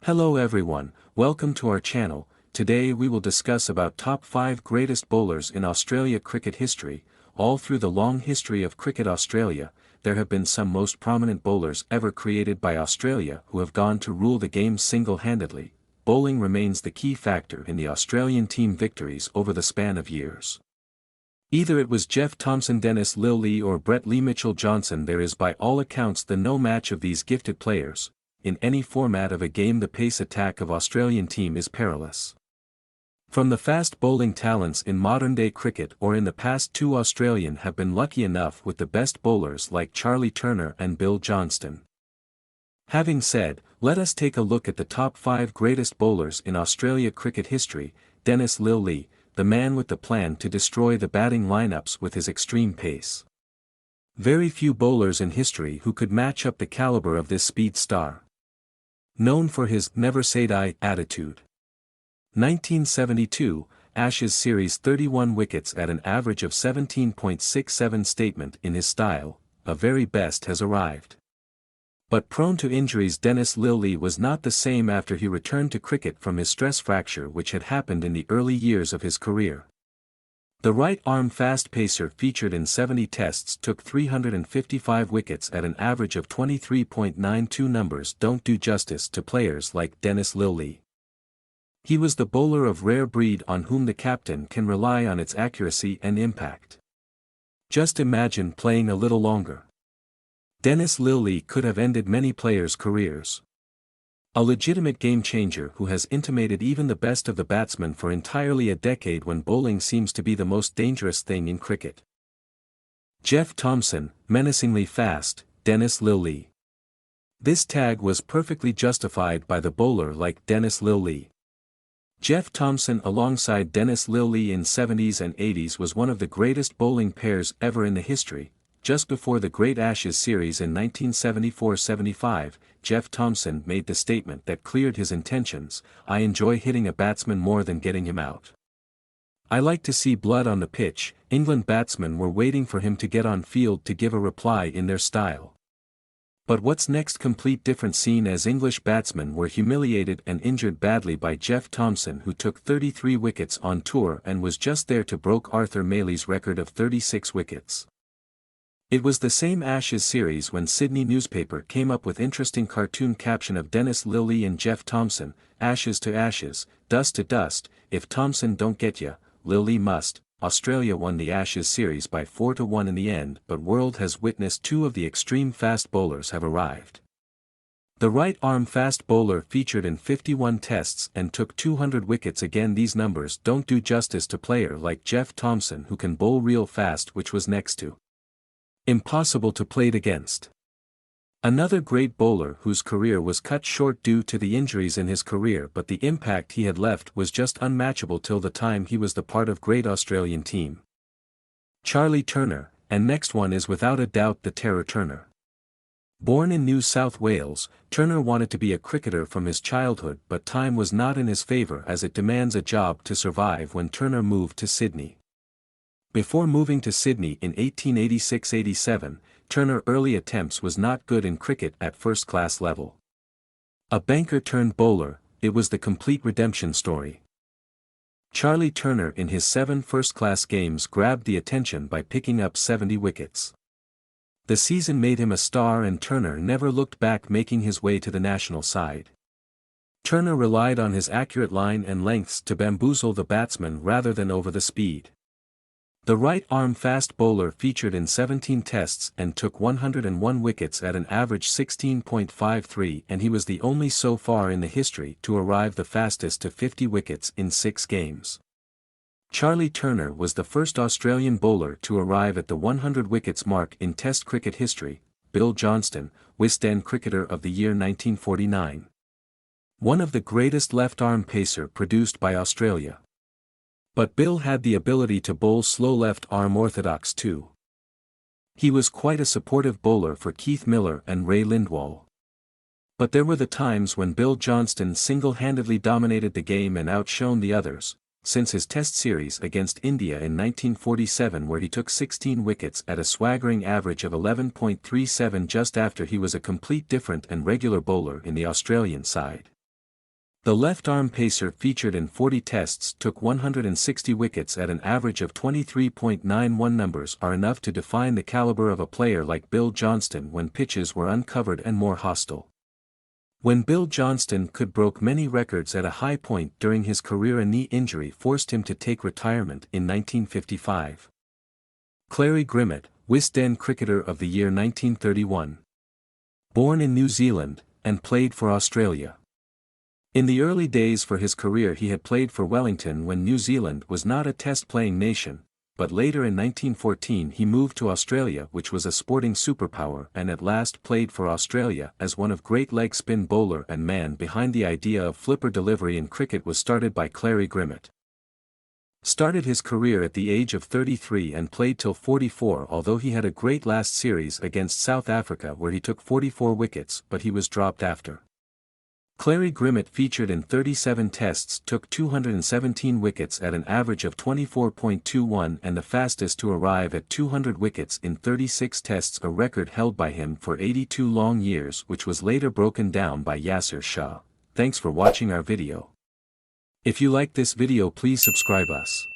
Hello everyone, welcome to our channel. Today we will discuss about top 5 greatest bowlers in Australia cricket history. All through the long history of cricket Australia, there have been some most prominent bowlers ever created by Australia who have gone to rule the game single-handedly. Bowling remains the key factor in the Australian team victories over the span of years. Either it was Jeff Thomson-Dennis Lillee or Brett Lee Mitchell-Johnston. There is by all accounts no match of these gifted players. In any format of a game, the pace attack of Australian team is perilous. From the fast bowling talents in modern-day cricket or in the past, two Australian have been lucky enough with the best bowlers like Charlie Turner and Bill Johnston. Having said, let us take a look at the top 5 greatest bowlers in Australia cricket history. Dennis Lillee, the man with the plan to destroy the batting lineups with his extreme pace. Very few bowlers in history who could match up the caliber of this speed star. Known for his "never say die" attitude. 1972, Ashes series, 31 wickets at an average of 17.67. Statement in his style, a very best has arrived. But prone to injuries, Dennis Lillee was not the same after he returned to cricket from his stress fracture which had happened in the early years of his career. The right-arm fast pacer featured in 70 tests took 355 wickets at an average of 23.92. Numbers don't do justice to players like Dennis Lillee. He was the bowler of rare breed on whom the captain can rely on its accuracy and impact. Just imagine playing a little longer. Dennis Lillee could have ended many players' careers. A legitimate game-changer who has intimated even the best of the batsmen for entirely a decade when bowling seems to be the most dangerous thing in cricket. Jeff Thomson, menacingly fast, Dennis Lillee. This tag was perfectly justified by the bowler like Dennis Lillee. Jeff Thomson alongside Dennis Lillee in 70s and 80s was one of the greatest bowling pairs ever in the history. Just before the Great Ashes series in 1974-75, Jeff Thomson made the statement that cleared his intentions: "I enjoy hitting a batsman more than getting him out. I like to see blood on the pitch." England batsmen were waiting for him to get on field to give a reply in their style. But what's next? Complete different scene as English batsmen were humiliated and injured badly by Jeff Thomson, who took 33 wickets on tour and was just there to break Arthur Maylie's record of 36 wickets. It was the same Ashes series when Sydney newspaper came up with interesting cartoon caption of Dennis Lillee and Jeff Thomson: "Ashes to ashes, dust to dust, if Thomson don't get ya, Lillee must." Australia won the Ashes series by 4-1 in the end, but world has witnessed two of the extreme fast bowlers have arrived. The right-arm fast bowler featured in 51 tests and took 200 wickets. Again, these numbers don't do justice to player like Jeff Thomson who can bowl real fast, which was next to impossible to play against. Another great bowler whose career was cut short due to the injuries in his career, but the impact he had left was just unmatchable till the time he was the part of great Australian team. Charlie Turner, and next one is without a doubt the Terror Turner. Born in New South Wales, Turner wanted to be a cricketer from his childhood, but time was not in his favour as it demands a job to survive. When Turner moved to Sydney. Before moving to Sydney in 1886-87, Turner's early attempts was not good in cricket at first-class level. A banker turned bowler, it was the complete redemption story. Charlie Turner in his 7 first-class games grabbed the attention by picking up 70 wickets. The season made him a star and Turner never looked back, making his way to the national side. Turner relied on his accurate line and lengths to bamboozle the batsman rather than over the speed. The right-arm fast bowler featured in 17 tests and took 101 wickets at an average 16.53, and he was the only so far in the history to arrive the fastest to 50 wickets in 6 games. Charlie Turner was the first Australian bowler to arrive at the 100 wickets mark in Test cricket history. Bill Johnston, West End Cricketer of the Year 1949. One of the greatest left-arm pacer produced by Australia. But Bill had the ability to bowl slow left-arm orthodox too. He was quite a supportive bowler for Keith Miller and Ray Lindwall. But there were the times when Bill Johnston single-handedly dominated the game and outshone the others, since his Test series against India in 1947 where he took 16 wickets at a swaggering average of 11.37 just after he was a complete different and regular bowler in the Australian side. The left-arm pacer featured in 40 tests took 160 wickets at an average of 23.91 numbers are enough to define the caliber of a player like Bill Johnston when pitches were uncovered and more hostile. When Bill Johnston could broke many records at a high point during his career, a knee injury forced him to take retirement in 1955. Clary Grimmett, Wisden Cricketer of the Year 1931. Born in New Zealand, and played for Australia. In the early days for his career he had played for Wellington when New Zealand was not a test-playing nation, but later in 1914 he moved to Australia, which was a sporting superpower, and at last played for Australia as one of great leg spin bowler and man behind the idea of flipper delivery in cricket was started by Clary Grimmett. Started his career at the age of 33 and played till 44, although he had a great last series against South Africa where he took 44 wickets, but he was dropped after. Clary Grimmett featured in 37 tests took 217 wickets at an average of 24.21 and the fastest to arrive at 200 wickets in 36 tests, a record held by him for 82 long years, which was later broken down by Yasir Shah. Thanks for watching our video. If you like this video, please subscribe us.